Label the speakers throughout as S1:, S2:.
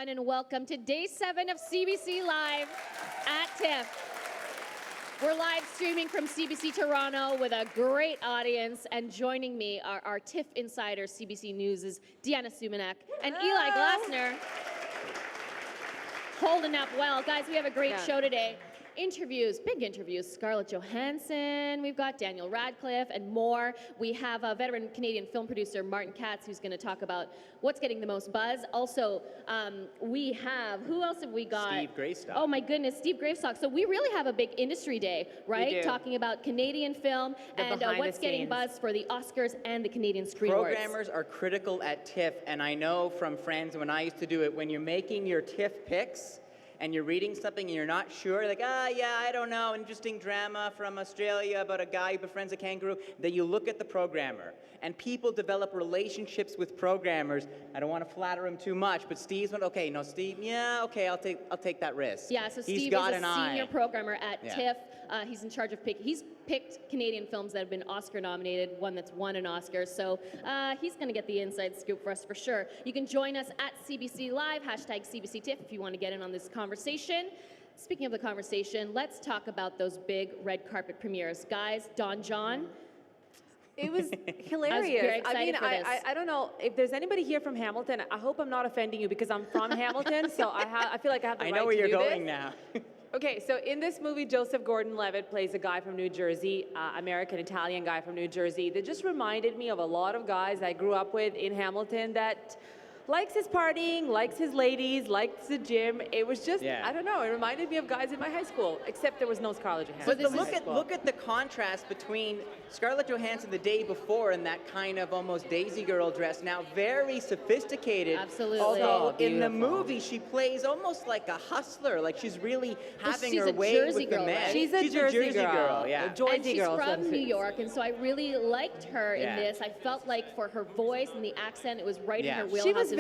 S1: everyone, and welcome to Day 7 of CBC Live at TIFF. We're live streaming from CBC Toronto with a great audience, and joining me are our TIFF insider, CBC News' Deanna Sumanek and Eli Glasner. Holding up well. Guys, we have a great show today. Interviews, big interviews. Scarlett Johansson, we've got Daniel Radcliffe, and more. We have a veteran Canadian film producer, Martin Katz, who's going to talk about what's getting the most buzz. Also, we have, who else have we got?
S2: Steve Greystock.
S1: Oh my goodness, Steve Greystock. So we really have a big industry day, right? Talking about Canadian film and what's getting buzz for the Oscars and the Canadian Screen Awards.
S2: Programmers are critical at TIFF, and I know from friends when I used to do it, when you're making your TIFF picks, and you're reading something and you're not sure, like, yeah, I don't know, interesting drama from Australia about a guy who befriends a kangaroo, then you look at the programmer. And people develop relationships with programmers. I don't want to flatter him too much, but Steve's went, okay, no, Steve, yeah, okay, I'll take that risk.
S1: Yeah, so Steve is a senior programmer at TIFF. He's in charge of he's picked Canadian films that have been Oscar nominated, one that's won an Oscar, so he's going to get the inside scoop for us for sure. You can join us at CBC Live, hashtag CBC TIFF, if you want to get in on this conversation. Speaking of the conversation, let's talk about those big red carpet premieres. Guys, Don John.
S3: It was hilarious. I don't know if there's anybody here from Hamilton. I hope I'm not offending you because I'm from Hamilton, so I feel like I have the right to do this.
S2: I know where you're going now.
S3: Okay, so in this movie, Joseph Gordon-Levitt plays a guy from New Jersey, American-Italian guy from New Jersey. That just reminded me of a lot of guys I grew up with in Hamilton that likes his partying, likes his ladies, likes the gym. It was just, I don't know, it reminded me of guys in my high school, except there was no Scarlett Johansson.
S2: But look at the contrast between Scarlett Johansson the day before in that kind of almost Daisy Girl dress, now very sophisticated.
S1: Absolutely.
S2: Although in the movie she plays almost like a hustler, like she's really having her way with the men.
S1: Right?
S3: She's a Jersey girl,
S2: yeah.
S1: And she's from New York, and so I really liked her in this. I felt like for her voice and the accent, it was right in her wheelhouse.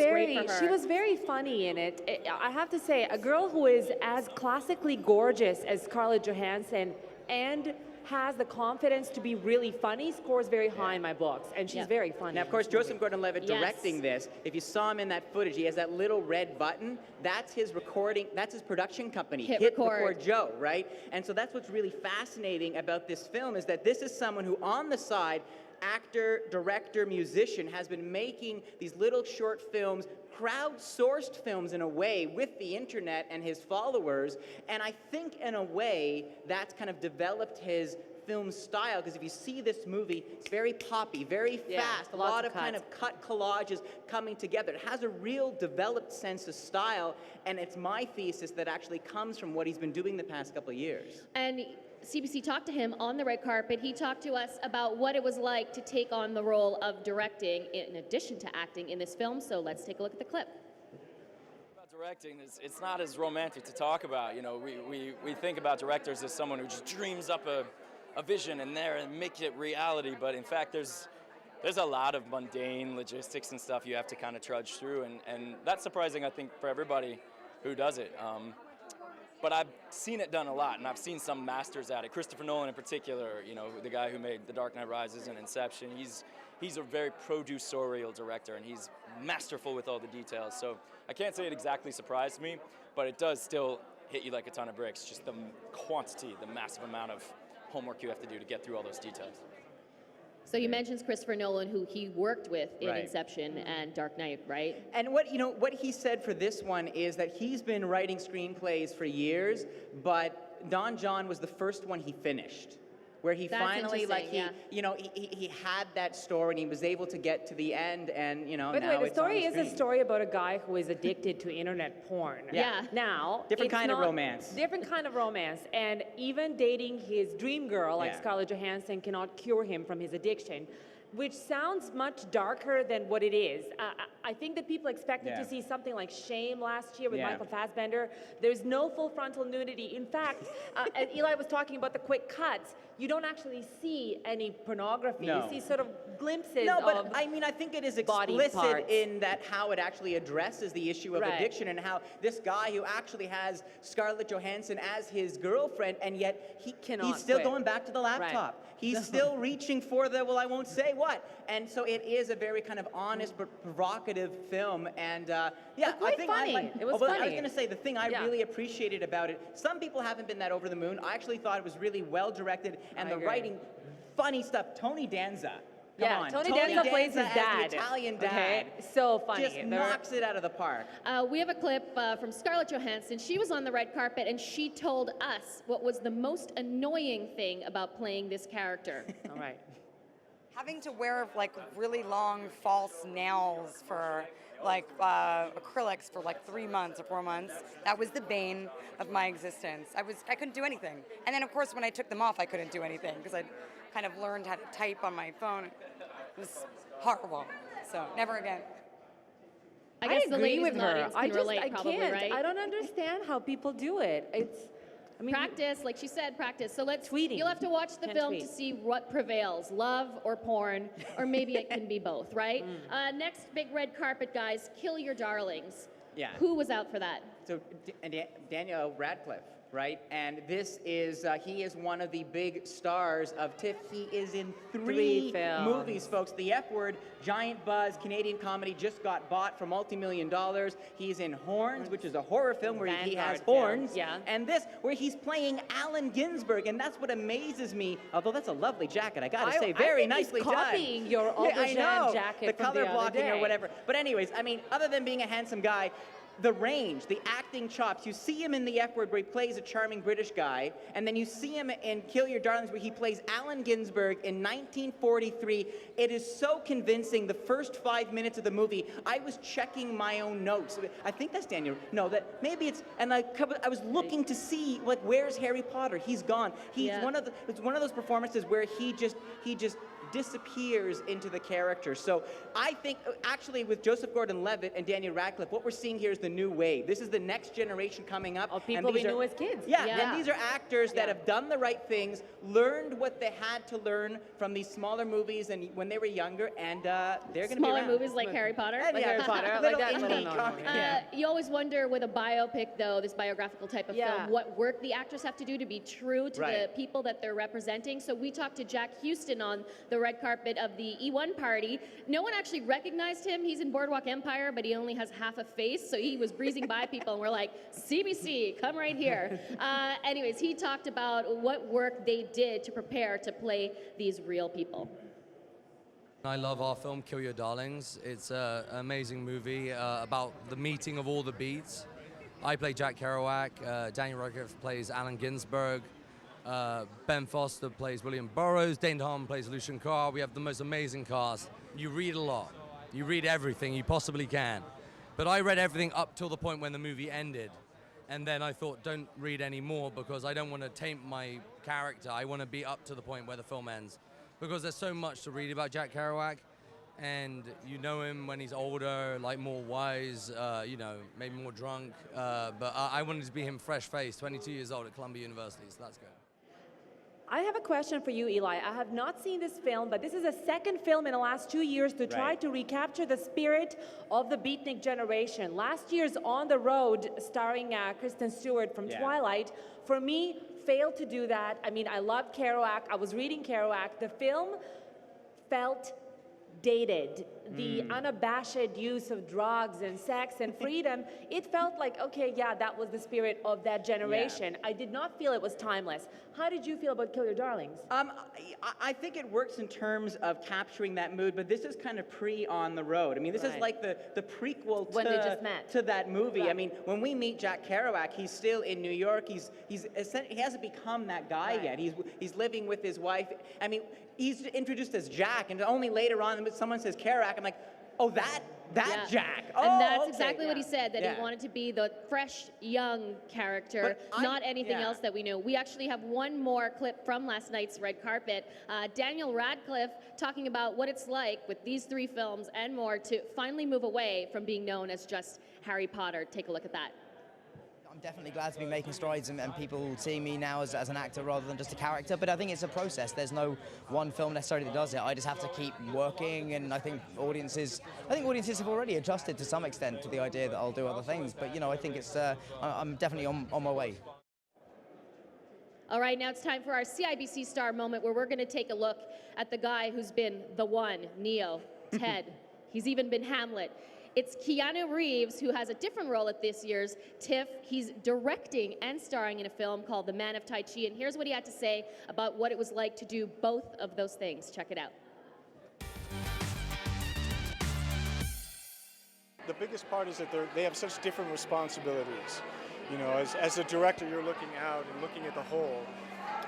S3: She was very funny in it. I have to say, a girl who is as classically gorgeous as Scarlett Johansson and has the confidence to be really funny scores very high in my books, and she's very funny.
S2: Now, of course, Joseph Gordon-Levitt directing this. If you saw him in that footage, he has that little red button. That's his recording. That's his production company, Hit Record Joe, right? And so that's what's really fascinating about this film is that this is someone who, on the side, actor, director, musician, has been making these little short films, crowdsourced films in a way with the internet and his followers, and I think in a way that's kind of developed his film style, because if you see this movie, it's very poppy, very fast, a lot of kind of cut collages coming together. It has a real developed sense of style, and it's my thesis that actually comes from what he's been doing the past couple of years.
S1: And CBC talked to him on the red carpet. He talked to us about what it was like to take on the role of directing in addition to acting in this film. So let's take a look at the clip.
S4: About directing, it's not as romantic to talk about. You know, we think about directors as someone who just dreams up a vision and make it reality. But in fact, there's a lot of mundane logistics and stuff you have to kind of trudge through, and that's surprising, I think, for everybody who does it. But I've seen it done a lot, and I've seen some masters at it. Christopher Nolan in particular, you know, the guy who made The Dark Knight Rises and Inception, he's a very producerial director, and he's masterful with all the details. So I can't say it exactly surprised me, but it does still hit you like a ton of bricks, just the quantity, the massive amount of homework you have to do to get through all those details.
S1: So you mentioned Christopher Nolan, who he worked with in Inception and Dark Knight, right?
S2: And what he said for this one is that he's been writing screenplays for years, but Don John was the first one he finished, where he finally, like, he had that story and he was able to get to the end, and
S3: By the way, the story is a story about a guy who is addicted to internet porn. Now,
S2: different kind of romance.
S3: Different kind of romance, and even dating his dream girl like Scarlett Johansson cannot cure him from his addiction, which sounds much darker than what it is. I think that people expected to see something like Shame last year with Michael Fassbender. There's no full frontal nudity. In fact, and Eli was talking about the quick cuts. you don't actually see any pornography.
S2: No.
S3: You see sort of glimpses
S2: No, but
S3: of
S2: I mean, I think it is
S3: body
S2: explicit
S3: parts.
S2: in that how it actually addresses the issue of
S3: Right.
S2: addiction and how this guy who actually has Scarlett Johansson as his girlfriend, and yet
S3: Cannot
S2: he's still
S3: quit.
S2: going back to the laptop.
S3: Right.
S2: He's still reaching for the, well, I won't say what. And so it is a very kind of honest but provocative film. And yeah,
S3: quite
S2: I think
S3: funny.
S2: I like.
S3: It was
S2: well, I was
S3: funny.
S2: going to say the thing I
S3: Yeah.
S2: really appreciated about it. Some people haven't been that over the moon. I actually thought it was really well directed, and
S3: I
S2: the
S3: agree.
S2: writing, funny stuff. Tony Danza. Come
S3: Yeah,
S2: on.
S3: Tony Danza plays his
S2: as the
S3: dad.
S2: Italian
S3: Okay?
S2: dad.
S3: So funny.
S2: Just knocks it out of the park.
S1: We have a clip from Scarlett Johansson. She was on the red carpet and she told us what was the most annoying thing about playing this character.
S3: All right.
S5: Having to wear like really long false nails for like acrylics for like 3 months or 4 months, that was the bane of my existence. I couldn't do anything. And then of course when I took them off, I couldn't do anything because I'd kind of learned how to type on my phone. It was horrible. So never again.
S1: I guess the
S3: agree
S1: ladies
S3: with
S1: in the
S3: her.
S1: audience can relate,
S3: I
S1: probably,
S3: can't.
S1: right?
S3: I don't understand how people do it. I mean,
S1: Practice, like she said, practice. So let's.
S3: Tweeting.
S1: You'll have to watch the
S3: Can't
S1: film
S3: tweet.
S1: to see what prevails, love or porn, or maybe it can be both, right? Next big red carpet, guys. Kill Your Darlings.
S2: Yeah.
S1: Who was out for that?
S2: So Daniel Radcliffe, right? And this is, he is one of the big stars of TIFF. He is in three
S3: films.
S2: movies, folks. The F Word, giant buzz, Canadian comedy, just got bought for multi-million dollars. He's in Horns, which is a horror film where he has
S3: Vanguard film,
S2: horns.
S3: yeah.
S2: And this, where he's playing Allen Ginsberg. And that's what amazes me, although that's a lovely jacket, I gotta say, very
S3: think he's
S2: nicely done.
S3: copying your
S2: Yeah, I
S3: Aubergine
S2: know.
S3: jacket
S2: The
S3: from
S2: color
S3: the other
S2: blocking or
S3: day.
S2: whatever. But anyways, I mean, other than being a handsome guy, the range, the acting chops. You see him in The F Word where he plays a charming British guy, and then you see him in Kill Your Darlings where he plays Allen Ginsberg in 1943. It is so convincing. The first 5 minutes of the movie, I was checking my own notes. I think that's Daniel. No, that maybe it's. And I was looking to see like where's Harry Potter? He's gone. He's
S1: Yeah.
S2: It's one of those performances where he just disappears into the character. So I think actually with Joseph Gordon-Levitt and Daniel Radcliffe, what we're seeing here is the new wave. This is the next generation coming up.
S3: Of people we knew as kids.
S2: Yeah,
S1: Yeah.
S2: and these are actors that
S3: Yeah.
S2: have done the right things, learned what they had to learn from these smaller movies and when they were younger, and they're going to be
S1: Smaller
S2: around.
S1: movies like Harry Potter.
S2: And
S3: Like
S2: yeah,
S3: Harry Potter, like
S2: little
S3: that,
S2: indie
S3: little known
S2: comedy.
S3: movie.
S2: Yeah.
S1: You always wonder with a biopic, though, this biographical type of
S3: Yeah.
S1: film, what work the actors have to do to be true to the
S2: Right.
S1: people that they're representing. So we talked to Jack Houston on the red carpet of the E1 party. No one actually recognized him. He's in Boardwalk Empire, but he only has half a face, so he was breezing by people, and we're like, CBC, come right here. Anyways, he talked about what work they did to prepare to play these real people.
S6: I love our film, Kill Your Darlings. It's an amazing movie about the meeting of all the beats. I play Jack Kerouac, Daniel Radcliffe plays Allen Ginsberg, Ben Foster plays William Burroughs, Dane DeHaan plays Lucian Carr. We have the most amazing cast. You read a lot. You read everything you possibly can. But I read everything up till the point when the movie ended. And then I thought, don't read any more because I don't want to taint my character. I want to be up to the point where the film ends. Because there's so much to read about Jack Kerouac, and you know him when he's older, like more wise, you know, maybe more drunk. But I wanted to be him fresh-faced, 22 years old at Columbia University, so that's good.
S3: I have a question for you, Eli. I have not seen this film, but this is the second film in the last 2 years to try
S2: Right.
S3: to recapture the spirit of the beatnik generation. Last year's On the Road, starring Kristen Stewart from
S2: Yeah.
S3: Twilight, for me, failed to do that. I mean, I loved Kerouac. I was reading Kerouac. The film felt dated. The unabashed use of drugs and sex and freedom, it felt like, okay, yeah, that was the spirit of that generation. I did not feel it was timeless. How did you feel about Kill Your Darlings?
S2: I think it works in terms of capturing that mood, but this is kind of On the Road. I mean, this is
S3: Right.
S2: like the prequel
S3: When they just met.
S2: to that movie. I
S3: Right.
S2: mean, when we meet Jack Kerouac, he's still in New York. He hasn't become that guy
S3: Right.
S2: yet. He's living with his wife. I mean, he's introduced as Jack, and only later on, when someone says Kerouac, I'm like, oh, that
S1: Yeah.
S2: Jack.
S1: And
S2: Oh,
S1: that's
S2: okay,
S1: exactly what he
S2: yeah.
S1: said, that
S2: Yeah.
S1: he wanted to be the fresh, young character,
S2: But
S1: not anything
S2: yeah.
S1: else that we know. We actually have one more clip from last night's red carpet. Daniel Radcliffe talking about what it's like with these three films and more to finally move away from being known as just Harry Potter. Take a look at that.
S7: I'm definitely glad to be making strides and people seeing me now as an actor rather than just a character, but I think it's a process. There's no one film necessarily that does it. I just have to keep working, and I think audiences have already adjusted to some extent to the idea that I'll do other things, but I think it's I'm definitely on my way.
S1: All right, now it's time for our CIBC Star moment, where we're going to take a look at the guy who's been the one, Neo, Ted. He's even been Hamlet. It's Keanu Reeves, who has a different role at this year's TIFF. He's directing and starring in a film called The Man of Tai Chi, and here's what he had to say about what it was like to do both of those things. Check it out.
S8: The biggest part is that they have such different responsibilities. As a director, you're looking out and looking at the whole.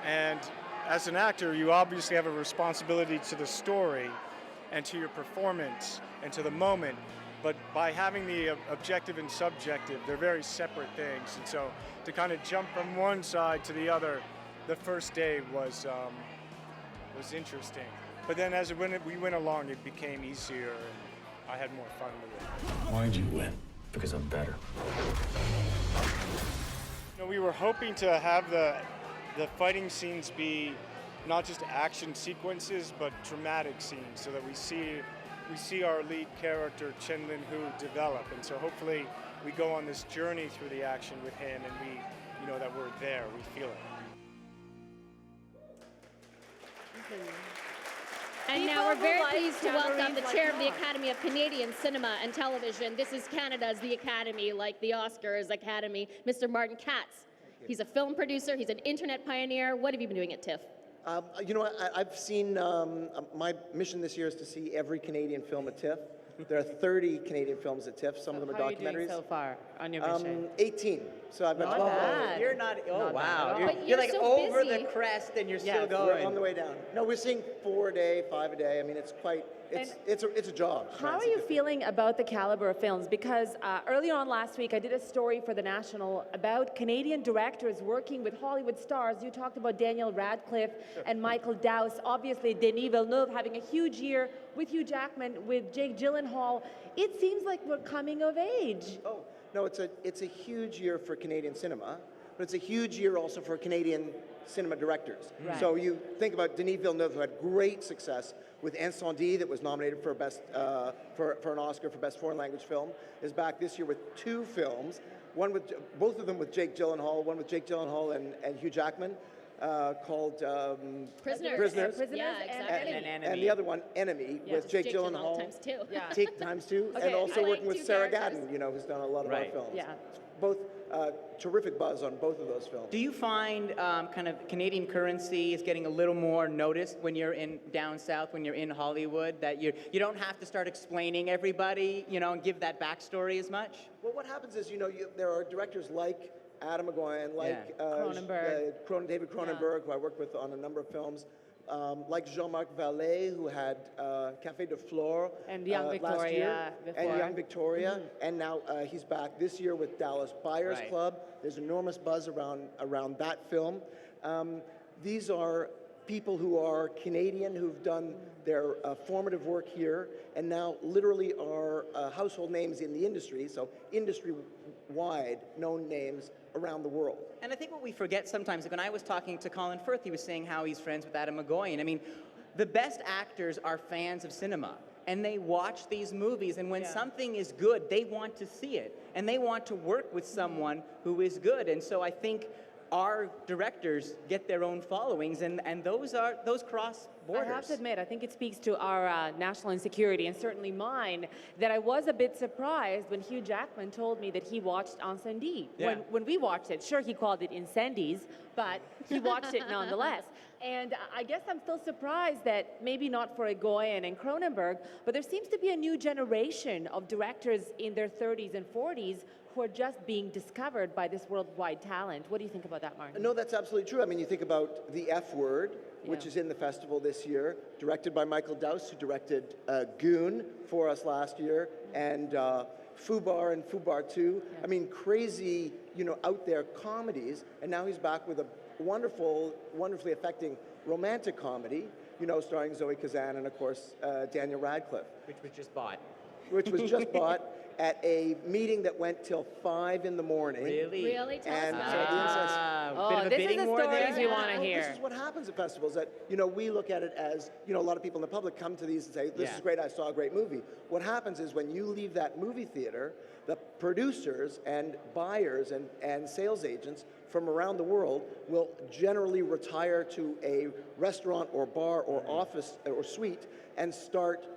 S8: And as an actor, you obviously have a responsibility to the story and to your performance and to the moment. But by having the objective and subjective, they're very separate things. And so to kind of jump from one side to the other, the first day was interesting. But then as we went along, it became easier, and I had more fun with it.
S9: Why'd you win? Because I'm better.
S8: We were hoping to have the fighting scenes be not just action sequences, but dramatic scenes, so that we see our lead character, Chen Lin Hu, develop. And so hopefully we go on this journey through the action with him, and we know that we're there, we feel it.
S1: And now we're very pleased to welcome the chair of the Academy of Canadian Cinema and Television. This is Canada's The Academy, like the Oscars Academy, Mr. Martin Katz. He's a film producer, he's an internet pioneer. What have you been doing at TIFF?
S10: I've seen, my mission this year is to see every Canadian film at TIFF. There are 30 Canadian films at TIFF. Some of them are documentaries.
S3: How are you doing so far on your mission?
S10: 18. So I've got 12 films.
S2: You're not, wow.
S1: You're
S2: like
S1: so
S2: over
S1: busy.
S2: the crest and you're
S10: Yeah,
S2: still going.
S10: we're on the way down. No, we're seeing 4 a day, 5 a day. I mean, it's quite, it's a job.
S3: How are you feeling about the caliber of films? Because earlier on last week, I did a story for The National about Canadian directors working with Hollywood stars. You talked about Daniel Radcliffe and Michael Dowse. Obviously, Denis Villeneuve having a huge year with Hugh Jackman, with Jake Gyllenhaal. It seems like we're coming of age.
S10: Oh, no, it's a huge year for Canadian cinema, but it's a huge year also for Canadian cinema directors.
S3: Right.
S10: So you think about Denis Villeneuve, who had great success with Incendie, that was nominated for for an Oscar for Best Foreign Language Film, is back this year with 2 films, both of them with Jake Gyllenhaal, one with Jake Gyllenhaal and Hugh Jackman, called
S1: Prisoners. Yeah, exactly.
S2: And Enemy.
S10: and the other one, Enemy, with Jake Gyllenhaal.
S1: times 2.
S3: Yeah.
S10: Take times 2,
S3: Okay.
S10: and also
S1: I like
S10: working with
S1: 2
S10: Sarah
S1: characters.
S10: Gadon, who's done a lot of our films.
S3: Yeah.
S10: Both terrific buzz on both of those films.
S2: Do you find kind of Canadian currency is getting a little more noticed when you're in down south, when you're in Hollywood, that you don't have to start explaining everybody, and give that backstory as much?
S10: Well, what happens is, there are directors like Adam McGowan, like
S3: Cronenberg.
S10: David Cronenberg, who I worked with on a number of films, like Jean-Marc Vallée, who had Café de Flore
S3: And Young
S10: last
S3: Victoria
S10: year,
S3: before.
S10: and Young Victoria, and now he's back this year with Dallas Buyers
S2: Right.
S10: Club. There's enormous buzz around that film. These are people who are Canadian, who've done their formative work here, and now literally are household names in the industry, so industry-wide known names around the world.
S2: And I think what we forget sometimes, like when I was talking to Colin Firth, he was saying how he's friends with Adam McGowan. I mean, the best actors are fans of cinema, and they watch these movies, and when something is good, they want to see it, and they want to work with someone who is good. And so I think our directors get their own followings, and those cross borders.
S3: I have to admit, I think it speaks to our national insecurity, and certainly mine, that I was a bit surprised when Hugh Jackman told me that he watched Incendie.
S2: Yeah.
S3: When we watched it, sure, he called it Incendies, but he watched it nonetheless. And I guess I'm still surprised that maybe not for Egoyan and Cronenberg, but there seems to be a new generation of directors in their 30s and 40s who are just being discovered by this worldwide talent. What do you think about that, Martin?
S10: No, that's absolutely true. I mean, you think about The F Word, which is in the festival this year, directed by Michael Dowse, who directed Goon for us last year, and Fubar and Fubar 2.
S3: Yeah.
S10: I mean, crazy, out there comedies, and now he's back with a wonderfully affecting romantic comedy, starring Zoe Kazan and, of course, Daniel Radcliffe.
S2: Which was just bought.
S10: which was just bought at a meeting that went till 5 in the morning.
S2: Really?
S1: Really? Tell us
S10: And
S1: about
S10: so
S1: it.
S10: the insights.
S2: Bit of a
S3: this
S2: bidding
S3: is the
S2: war
S3: stories
S2: there?
S3: we want to
S10: Well,
S3: hear.
S10: this is what happens at festivals. That we look at it as a lot of people in the public come to these and say, "This
S2: Yeah.
S10: is great. I saw a great movie." What happens is when you leave that movie theater, the producers and buyers and sales agents from around the world will generally retire to a restaurant or bar or office or suite and start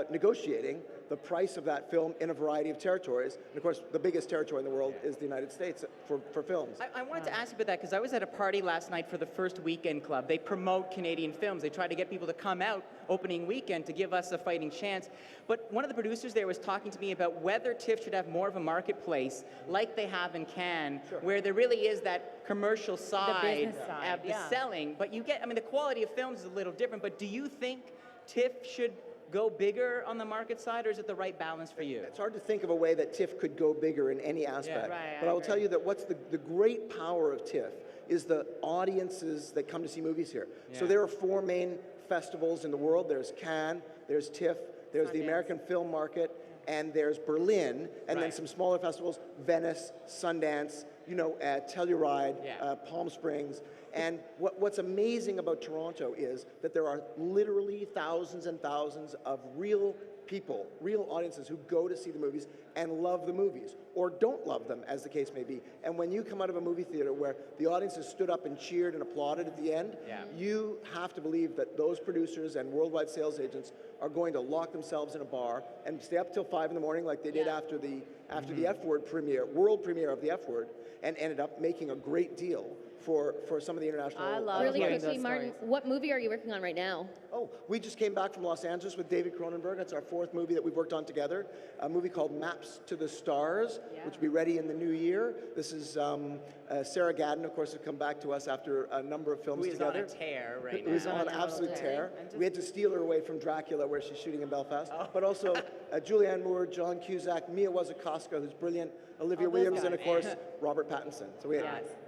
S10: negotiating the price of that film in a variety of territories. And of course, the biggest territory in the world is the United States for films.
S2: I wanted to ask you about that because I was at a party last night for the First Weekend Club. They promote Canadian films. They try to get people to come out opening weekend to give us a fighting chance. But one of the producers there was talking to me about whether TIFF should have more of a marketplace like they have in Cannes, where there really is that commercial side,
S3: business side,
S2: of the
S3: yeah.
S2: selling. But you get, the quality of films is a little different. But do you think TIFF should go bigger on the market side, or is it the right balance for you?
S10: It's hard to think of a way that TIFF could go bigger in any aspect.
S3: Right,
S10: but I will tell you that what's the great power of TIFF is the audiences that come to see movies here. So there are 4 main festivals in the world. There's Cannes, there's TIFF, there's the American Film Market, and there's Berlin, and then some smaller festivals, Venice, Sundance, Telluride, Palm Springs. And what's amazing about Toronto is that there are literally thousands and thousands of real people, real audiences who go to see the movies and love the movies, or don't love them, as the case may be. And when you come out of a movie theater where the audiences stood up and cheered and applauded at the end, you have to believe that those producers and worldwide sales agents are going to lock themselves in a bar and stay up till 5 in the morning like they did after the F-word premiere, world premiere of the F-word, and ended up making a great deal for some of the international.
S3: I love
S1: Really
S3: hearing
S1: quickly,
S3: those
S1: Martin,
S3: stories.
S1: what movie are you working on right now?
S10: Oh, we just came back from Los Angeles with David Cronenberg. It's our 4th movie that we've worked on together. A movie called Maps to the Stars, which will be ready in the new year. This is Sarah Gadon, of course, has come back to us after a number of films
S2: Who is
S10: together.
S2: on a tear right
S10: Who is
S2: now.
S10: on absolute tear. We had to steal her away from Dracula, where she's shooting in Belfast. But also Julianne Moore, John Cusack, Mia Wasikowska, who's brilliant, Olivia Williams, and of course Robert Pattinson. So we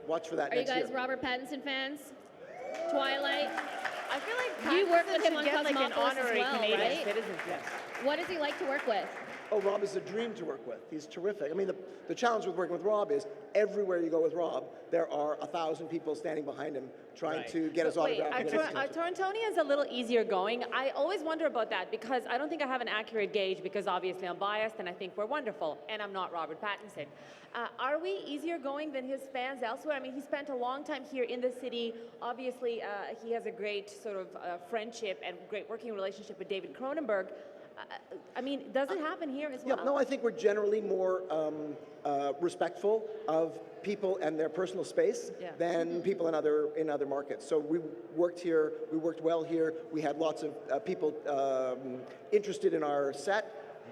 S10: watch for that
S1: Are you
S10: next
S1: guys
S10: year.
S1: Robert Pattinson fans? Twilight?
S3: I feel like
S1: You worked with
S3: Pattinson
S1: him on
S3: should get like an
S1: Cosmopolis as
S3: honorary
S1: well,
S3: Canadian
S1: right?
S3: citizenship.
S1: What does he like to work with?
S10: Oh, Rob is a dream to work with. He's terrific. The challenge with working with Rob is everywhere you go with Rob, there are 1,000 people standing behind him trying to get his
S3: Wait,
S10: autograph.
S3: are,
S10: and get his
S3: are
S10: signature.
S3: Torontonians a little easier going? I always wonder about that because I don't think I have an accurate gauge because obviously I'm biased and I think we're wonderful and I'm not Robert Pattinson. Are we easier going than his fans elsewhere? He spent a long time here in the city. Obviously, he has a great sort of friendship and great working relationship with David Cronenberg. Does it happen here as well?
S10: Yeah, no, I think we're generally more respectful of people and their personal space than people in other markets. So we worked here, we worked well here. We had lots of people interested in our set,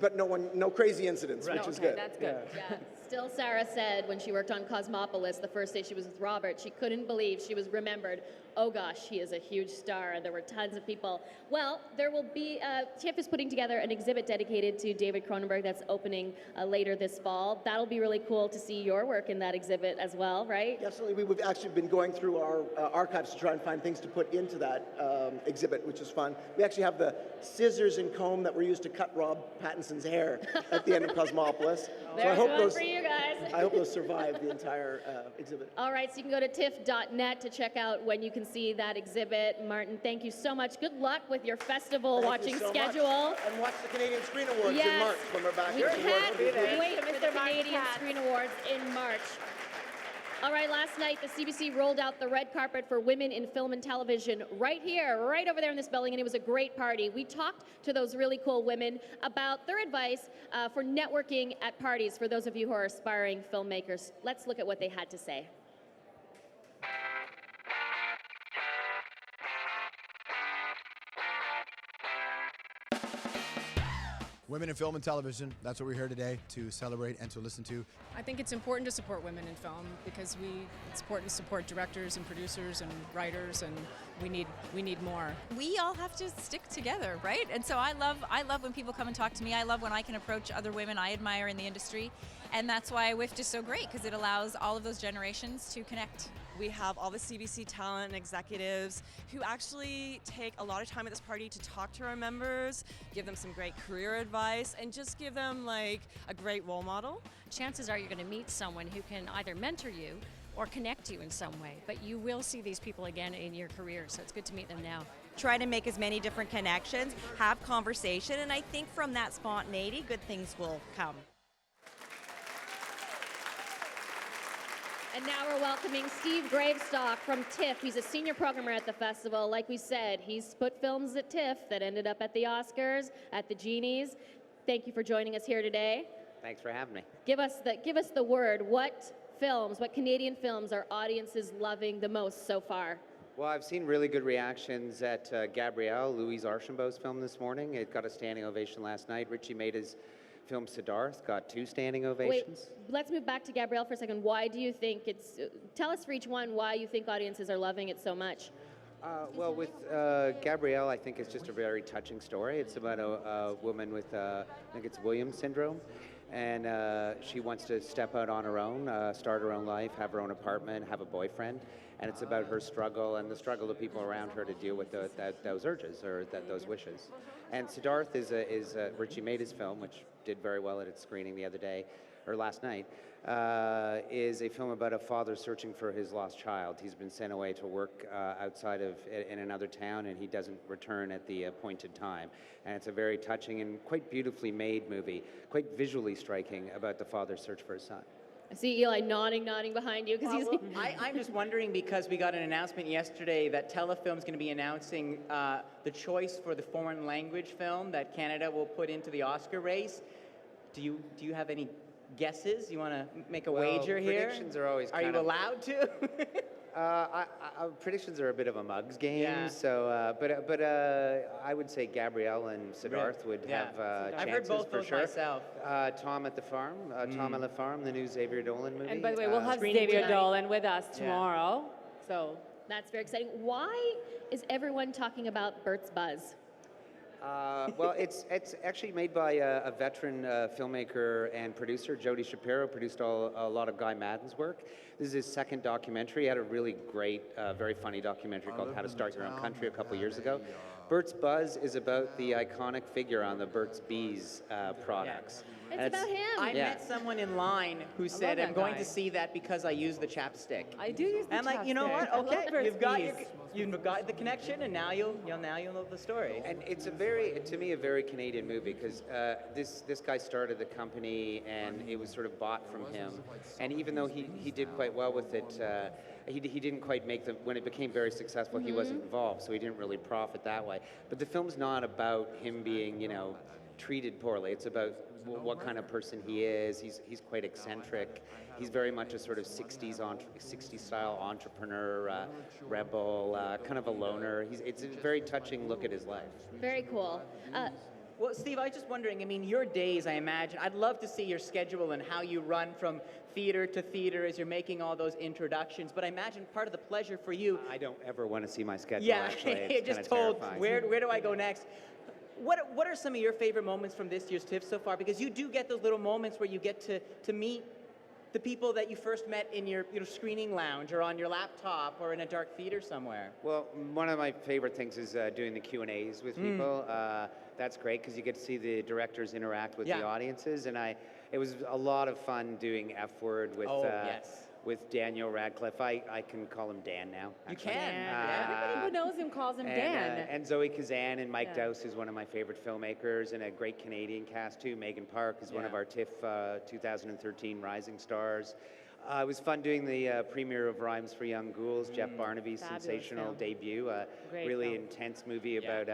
S10: but no crazy incidents, which is good.
S3: That's good.
S1: Yeah. Still, Sarah said when she worked on Cosmopolis, the first day she was with Robert, she couldn't believe she was remembered. Oh gosh, he is a huge star. There were tons of people. Well, there will be, TIFF is putting together an exhibit dedicated to David Cronenberg that's opening later this fall. That'll be really cool to see your work in that exhibit as well, right?
S10: Absolutely. We've actually been going through our archives to try and find things to put into that exhibit, which is fun. We actually have the scissors and comb that were used to cut Rob Pattinson's hair at the end of Cosmopolis.
S1: There's one for you guys.
S10: I hope those survive the entire exhibit.
S1: All right, so you can go to tiff.net to check out when you can see that exhibit. Martin, thank you so much. Good luck with your festival
S10: Thank
S1: watching
S10: you so
S1: schedule.
S10: much. And watch the Canadian Screen Awards in
S1: Yes.
S10: March when we're back
S1: We
S10: here.
S1: can't wait for the
S3: Mr. Martin
S1: Canadian
S3: Katz.
S1: Screen Awards in March. All right, last night the CBC rolled out the red carpet for women in film and television right here, right over there in this building, and it was a great party. We talked to those really cool women about their advice for networking at parties for those of you who are aspiring filmmakers. Let's look at what they had to say.
S11: Women in film and television, that's what we're here today to celebrate and to listen to.
S12: I think it's important to support women in film because it's important to support directors and producers and writers, and we need more.
S13: We all have to stick together, right? And so I love when people come and talk to me. I love when I can approach other women I admire in the industry, and that's why WIFT is so great because it allows all of those generations to connect.
S14: We have all the CBC talent and executives who actually take a lot of time at this party to talk to our members, give them some great career advice, and just give them like a great role model.
S15: Chances are you're going to meet someone who can either mentor you or connect you in some way, but you will see these people again in your career, so it's good to meet them now.
S16: Try to make as many different connections, have conversation, and I think from that spontaneity, good things will come.
S1: And now we're welcoming Steve Gravestock from TIFF. He's a senior programmer at the festival. Like we said, he's put films at TIFF that ended up at the Oscars, at the Genies. Thank you for joining us here today.
S17: Thanks for having me.
S1: Give us the word. What Canadian films are audiences loving the most so far?
S17: Well, I've seen really good reactions at Gabrielle, Louise Archambault's film this morning. It got a standing ovation last night. Richie Maida's film Siddharth got 2 standing ovations.
S1: Wait, let's move back to Gabrielle for a second. Why do you think tell us for each one why you think audiences are loving it so much?
S17: Well, with Gabrielle, I think it's just a very touching story. It's about a woman with, I think it's Williams syndrome. And she wants to step out on her own, start her own life, have her own apartment, have a boyfriend. And it's about her struggle and the struggle of people around her to deal with those urges or those wishes. And Siddharth is Richie Maida's film, which did very well at its screening the other day, or last night, is a film about a father searching for his lost child. He's been sent away to work in another town, and he doesn't return at the appointed time. And it's a very touching and quite beautifully made movie, quite visually striking about the father's search for his son.
S1: I see Eli nodding behind you because he's.
S2: I'm just wondering because we got an announcement yesterday that Telefilm's going to be announcing the choice for the foreign language film that Canada will put into the Oscar race. Do you have any guesses? You want to make a wager here?
S17: Predictions are always.
S2: Are you allowed to?
S17: Predictions are a bit of a mugs game.
S2: Yeah.
S17: So, but I would say Gabrielle and Siddharth would have chances.
S2: I've heard both
S17: for
S2: those
S17: sure.
S2: myself.
S17: Tom at the Farm, Tom at the Farm, the new Xavier Dolan movie.
S3: And by the way, we'll have Xavier Dolan with us tomorrow. So
S1: that's very exciting. Why is everyone talking about Bert's Buzz?
S17: Well, it's actually made by a veteran filmmaker and producer. Jody Shapiro produced a lot of Guy Madden's work. This is his second documentary. He had a really great, very funny documentary called How to Start Your Own Country a couple years ago. Bert's Buzz is about the iconic figure on the Burt's Bees products.
S1: It's about him.
S2: I met someone in line who said, "I'm going to see that because I use the chapstick."
S3: I do use the chapstick.
S2: I'm like, you know what?
S3: I love
S2: Okay,
S3: Burt's
S2: you've got the connection, and now you'll know the story.
S17: And it's to me, a very Canadian movie because this guy started the company, and it was sort of bought from him. And even though he did quite well with it, he didn't quite make when it became very successful. He wasn't involved, so he didn't really profit that way. But the film's not about him being, treated poorly. It's about what kind of person he is. He's quite eccentric. He's very much a sort of 60s style entrepreneur, rebel, kind of a loner. It's a very touching look at his life.
S1: Very cool.
S2: Well, Steve, I was just wondering, your days, I imagine, I'd love to see your schedule and how you run from theater to theater as you're making all those introductions, but I imagine part of the pleasure for you...
S17: I don't ever want to see my schedule,
S2: yeah,
S17: actually. It's
S2: just
S17: told,
S2: terrifying. Where do I go next? What are some of your favorite moments from this year's TIFF so far? Because you do get those little moments where you get to meet the people that you first met in your screening lounge or on your laptop or in a dark theater somewhere.
S17: Well, one of my favorite things is doing the Q&As with people. That's great because you get to see the directors interact with the audiences, and it was a lot of fun doing F Word with Daniel Radcliffe. I can call him Dan now. Actually.
S2: You can.
S3: Everybody who knows him calls him Dan.
S17: And Zoe Kazan and Mike Dowse, who's one of my favorite filmmakers, and a great Canadian cast too. Megan Park is one of our TIFF 2013 Rising Stars. It was fun doing the premiere of Rhymes for Young Ghouls, Jeff Barnaby's sensational debut. Really intense movie about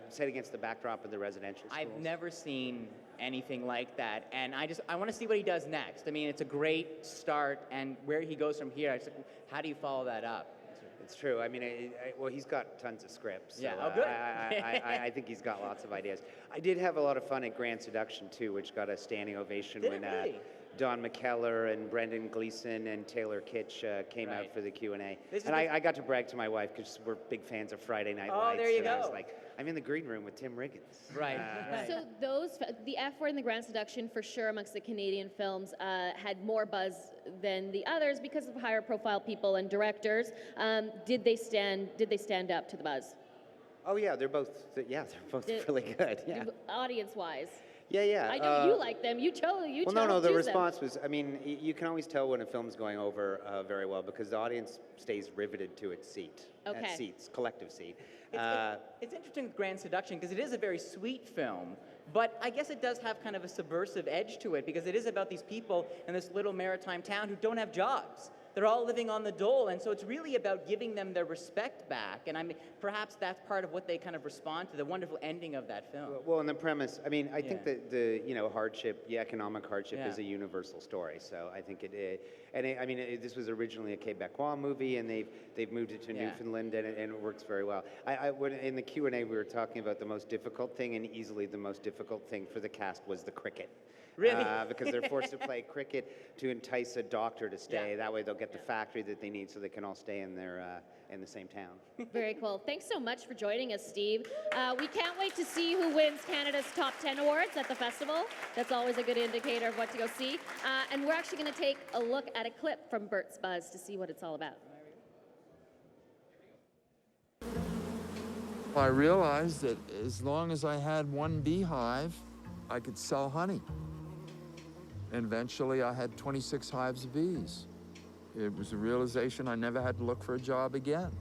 S17: set against the backdrop of the residential schools.
S2: I've never seen anything like that, and I want to see what he does next. It's a great start, and where he goes from here, how do you follow that up?
S17: It's true. Well, he's got tons of scripts. So,
S2: good.
S17: I think he's got lots of ideas. I did have a lot of fun at Grand Seduction too, which got a standing ovation Don McKellar and Brendan Gleeson and Taylor Kitsch came out for the Q&A. And I got to brag to my wife because we're big fans of Friday Night Lights.
S2: there you
S17: and I was
S2: go.
S17: like, I'm in the green room with Tim Riggins.
S2: Right.
S1: So the F Word and the Grand Seduction, for sure, amongst the Canadian films, had more buzz than the others because of higher profile people and directors. Did they stand up to the buzz?
S17: Oh yeah, they're both really good. Yeah.
S1: Audience-wise.
S17: Yeah.
S1: I know you like them. You chose.
S17: Well, no. The response was, I mean, you can always tell when a film's going over very well because the audience stays riveted to its seat. Collective seat.
S2: It's interesting with Grand Seduction because it is a very sweet film, but I guess it does have kind of a subversive edge to it because it is about these people in this little maritime town who don't have jobs. They're all living on the dole, and so it's really about giving them their respect back. And I mean, perhaps that's part of what they kind of respond to, the wonderful ending of that film.
S17: Well, and the premise, I mean, I think that the hardship, the economic hardship is a universal story. So I think this was originally a Quebecois movie, and they've moved it to Newfoundland, and it works very well. When in the Q&A, we were talking about the most difficult thing, and easily the most difficult thing for the cast was the cricket.
S2: Really?
S17: Because they're forced to play cricket to entice a doctor to stay. That way they'll get the factory that they need so they can all stay in the same town.
S1: Very cool. Thanks so much for joining us, Steve. We can't wait to see who wins Canada's Top 10 Awards at the festival. That's always a good indicator of what to go see. And we're actually going to take a look at a clip from Bert's Buzz to see what it's all about.
S18: I realized that as long as I had one beehive, I could sell honey. And eventually I had 26 hives of bees. It was a realization I never had to look for a job again,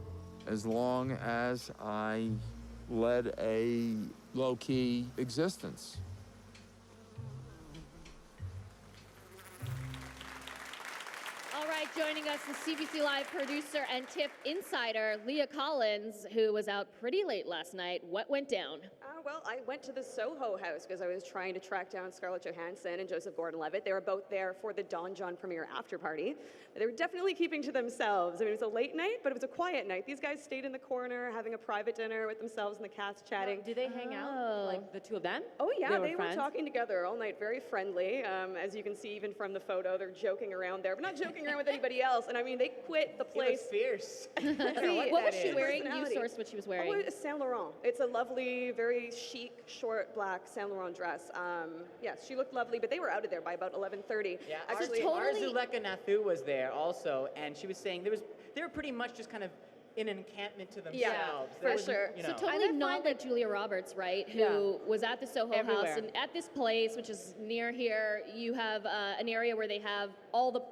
S18: as long as I led a low-key existence.
S1: All right, joining us is CBC Live producer and TIFF insider, Leah Collins, who was out pretty late last night. What went down?
S19: Well, I went to the Soho House because I was trying to track down Scarlett Johansson and Joseph Gordon-Levitt. They were both there for the Don John premiere after party. They were definitely keeping to themselves. I mean, it was a late night, but it was a quiet night. These guys stayed in the corner having a private dinner with themselves and the cast chatting.
S3: Do they hang out, like the two of them?
S19: Oh yeah, they were
S3: friends?
S19: talking together all night, very friendly. As you can see even from the photo, they're joking around there, but not joking around with anybody else. And I mean, they quit the place.
S2: Fierce.
S1: What was she wearing? You sourced what she was wearing.
S19: Oh, it's Saint Laurent. It's a lovely, very chic, short black Saint Laurent dress. Yes, she looked lovely, but they were out of there by about 11:30.
S2: Yeah, actually, Arzuleka Nathu was there also, and she was saying they were pretty much just kind of in an encampment to themselves.
S19: Yeah, for sure.
S1: So totally not like Julia Roberts, right? Who was at the Soho
S3: Everywhere.
S1: House, and at this place, which is near here, you have an area where they have all the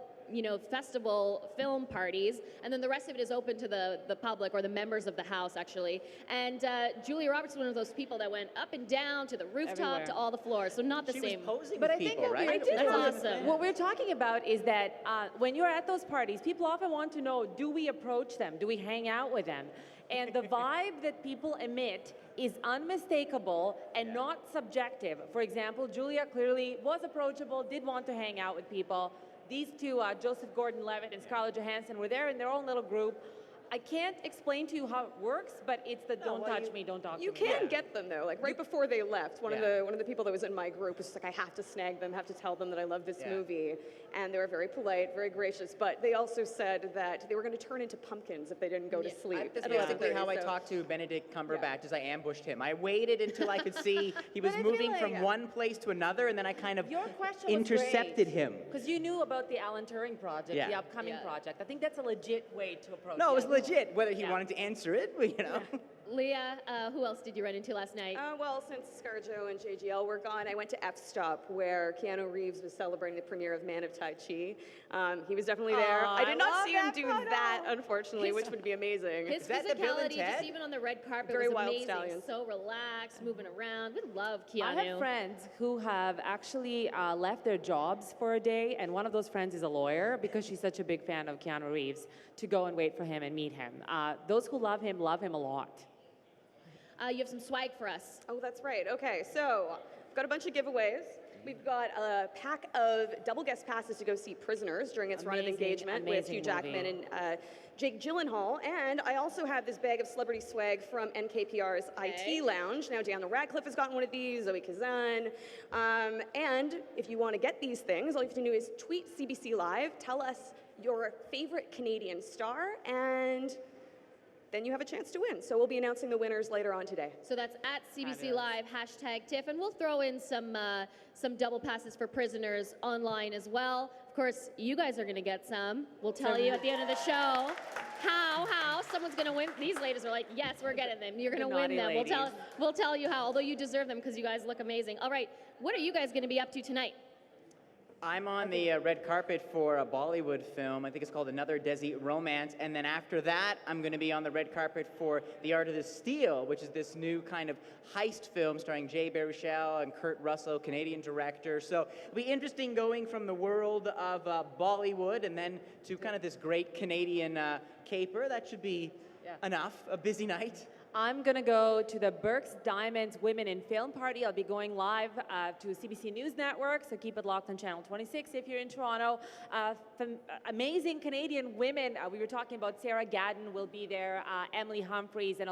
S1: festival film parties, and then the rest of it is open to the public or the members of the house, actually. And Julia Roberts was one of those people that went up and down to the rooftop
S3: Everywhere.
S1: to all the floors, so not the
S2: She
S1: same.
S2: was posing
S3: But
S2: with
S3: I think
S2: people,
S3: that
S2: right?
S1: That's awesome.
S3: What we're talking about is that when you're at those parties, people often want to know, do we approach them? Do we hang out with them? And the vibe that people emit is unmistakable and not subjective. For example, Julia clearly was approachable, did want to hang out with people. These two, Joseph Gordon-Levitt and Scarlett Johansson, were there in their own little group. I can't explain to you how it works, but it's the don't touch me, don't talk to me.
S19: You can get them though. Like right before they left, one of the people that was in my group was just like, I have to snag them, have to tell them that I love this movie, and they were very polite, very gracious. But they also said that they were going to turn into pumpkins if they didn't go to sleep.
S2: That's basically how I talked to Benedict Cumberbatch as I ambushed him. I waited until I could see he was moving from one place to another, and then I kind of intercepted him.
S3: Because you knew about the Alan Turing project, the upcoming project. I think that's a legit way to approach it.
S2: No, it was legit. Whether he wanted to answer it,
S1: Leah, who else did you run into last night?
S19: Well, since ScarJo and JGL were gone, I went to F-Stop where Keanu Reeves was celebrating the premiere of Man of Tai Chi. He was definitely there. I did not see him do that, unfortunately, which would be amazing.
S1: His physicality, just even on the red carpet,
S19: Very
S1: was
S19: wild
S1: amazing.
S19: stallion.
S1: So relaxed, moving around. We love Keanu.
S3: I have friends who have actually left their jobs for a day, and one of those friends is a lawyer because she's such a big fan of Keanu Reeves, to go and wait for him and meet him. Those who love him a lot.
S1: You have some swag for us.
S19: Oh, that's right. Okay, so We've got a bunch of giveaways. We've got a pack of double guest passes to go see Prisoners during its run of engagement with Hugh Jackman and Jake Gyllenhaal. And I also have this bag of celebrity swag from NKPR's IT Lounge. Now, Daniel Radcliffe has gotten one of these, Zoe Kazan. And if you want to get these things, all you have to do is tweet CBC Live, tell us your favorite Canadian star, and then you have a chance to win. So we'll be announcing the winners later on today.
S1: So that's at CBC Live, #TIFF, and we'll throw in some double passes for Prisoners online as well. Of course, you guys are gonna get some. We'll tell you at the end of the show how someone's gonna win. These ladies are like, yes, we're getting them. You're gonna win them. We'll tell you how, although you deserve them because you guys look amazing. All right, what are you guys gonna be up to tonight?
S2: I'm on the red carpet for a Bollywood film. I think it's called Another Desi Romance. And then after that, I'm going to be on the red carpet for The Art of the Steal, which is this new kind of heist film starring Jay Baruchel and Kurt Russell, Canadian director. So it'll be interesting going from the world of Bollywood and then to kind of this great Canadian caper. That should be enough. A busy night.
S3: I'm going to go to the Burke's Diamonds Women in Film Party. I'll be going live to CBC News Network, so keep it locked on Channel 26 if you're in Toronto. Amazing Canadian women. We were talking about Sarah Gadden will be there, Emily Humphreys, and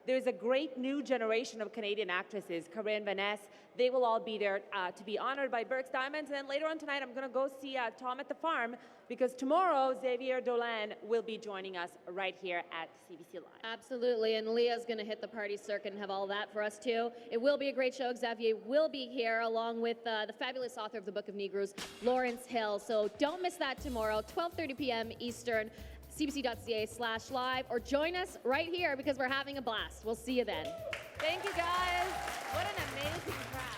S3: there's a great new generation of Canadian actresses, Corinne Vaness. They will all be there to be honored by Burke's Diamonds. And then later on tonight, I'm going to go see Tom at the Farm, because tomorrow, Xavier Dolan will be joining us right here at CBC Live.
S1: Absolutely, and Leah's going to hit the party circuit and have all that for us too. It will be a great show. Xavier will be here along with the fabulous author of the Book of Negroes, Lawrence Hill. So don't miss that tomorrow, 12:30 p.m. Eastern, cbc.ca/live, or join us right here because we're having a blast. We'll see you then.
S3: Thank you, guys. What an amazing crowd.